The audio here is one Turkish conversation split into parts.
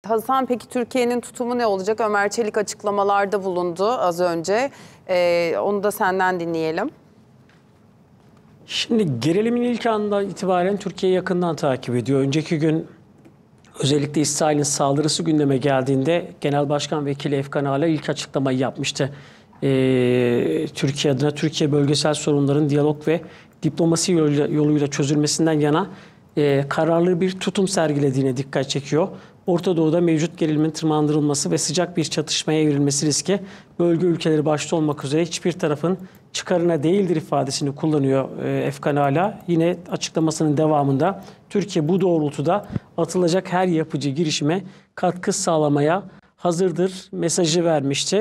Hasan, peki Türkiye'nin tutumu ne olacak? Ömer Çelik açıklamalarda bulundu az önce. Onu da senden dinleyelim. Şimdi gerilimin ilk anından itibaren Türkiye'yi yakından takip ediyor. Önceki gün özellikle İsrail'in saldırısı gündeme geldiğinde Genel Başkan Vekili Efkan Ala ilk açıklamayı yapmıştı. Türkiye adına Türkiye bölgesel sorunların diyalog ve diplomasi yoluyla çözülmesinden yana kararlı bir tutum sergilediğine dikkat çekiyor. Orta Doğu'da mevcut gerilimin tırmandırılması ve sıcak bir çatışmaya evrilmesi riski bölge ülkeleri başta olmak üzere hiçbir tarafın çıkarına değildir ifadesini kullanıyor Efkan Ala. Yine açıklamasının devamında Türkiye bu doğrultuda atılacak her yapıcı girişime katkı sağlamaya hazırdır mesajı vermişti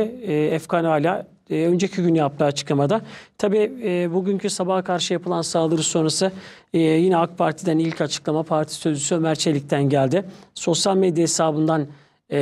Efkan Ala. Önceki gün yaptığı açıklamada. Tabii bugünkü sabaha karşı yapılan saldırı sonrası yine AK Parti'den ilk açıklama parti sözcüsü Ömer Çelik'ten geldi. Sosyal medya hesabından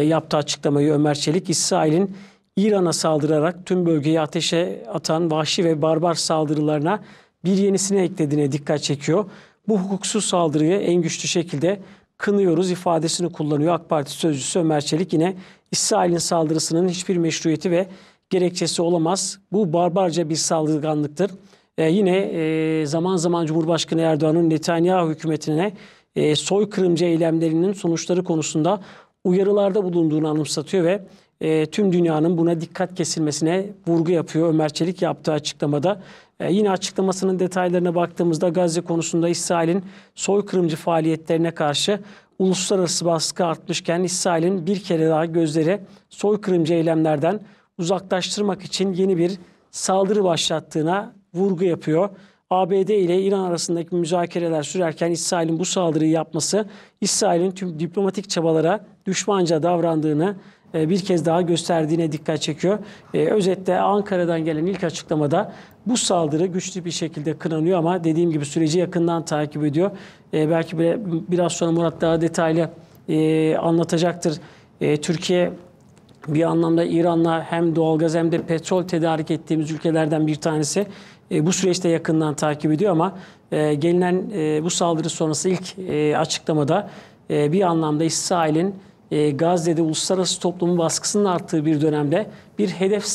yaptığı açıklamayı Ömer Çelik, İsrail'in İran'a saldırarak tüm bölgeyi ateşe atan vahşi ve barbar saldırılarına bir yenisini eklediğine dikkat çekiyor. Bu hukuksuz saldırıyı en güçlü şekilde kınıyoruz ifadesini kullanıyor AK Parti sözcüsü Ömer Çelik. Yine İsrail'in saldırısının hiçbir meşruiyeti ve gerekçesi olamaz. Bu barbarca bir saldırganlıktır. Yine zaman zaman Cumhurbaşkanı Erdoğan'ın Netanyahu hükümetine soykırımcı eylemlerinin sonuçları konusunda uyarılarda bulunduğunu anımsatıyor ve tüm dünyanın buna dikkat kesilmesine vurgu yapıyor Ömer Çelik yaptığı açıklamada. Yine açıklamasının detaylarına baktığımızda Gazze konusunda İsrail'in soykırımcı faaliyetlerine karşı uluslararası baskı artmışken İsrail'in bir kere daha gözleri soykırımcı eylemlerden uzaklaştırmak için yeni bir saldırı başlattığına vurgu yapıyor. ABD ile İran arasındaki müzakereler sürerken İsrail'in bu saldırıyı yapması, İsrail'in tüm diplomatik çabalara düşmanca davrandığını bir kez daha gösterdiğine dikkat çekiyor. Özetle Ankara'dan gelen ilk açıklamada bu saldırı güçlü bir şekilde kınanıyor ama dediğim gibi süreci yakından takip ediyor. Belki biraz sonra Murat daha detaylı anlatacaktır. Türkiye bir anlamda İran'la hem doğalgaz hem de petrol tedarik ettiğimiz ülkelerden bir tanesi. Bu süreçte yakından takip ediyor ama gelinen bu saldırı sonrası ilk açıklamada bir anlamda İsrail'in Gazze'de uluslararası toplumun baskısının arttığı bir dönemde bir hedef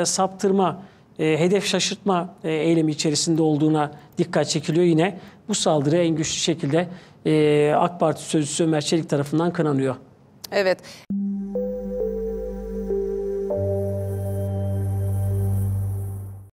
saptırma, hedef şaşırtma eylemi içerisinde olduğuna dikkat çekiliyor. Yine bu saldırı en güçlü şekilde AK Parti sözcüsü Ömer Çelik tarafından kınanıyor. Evet.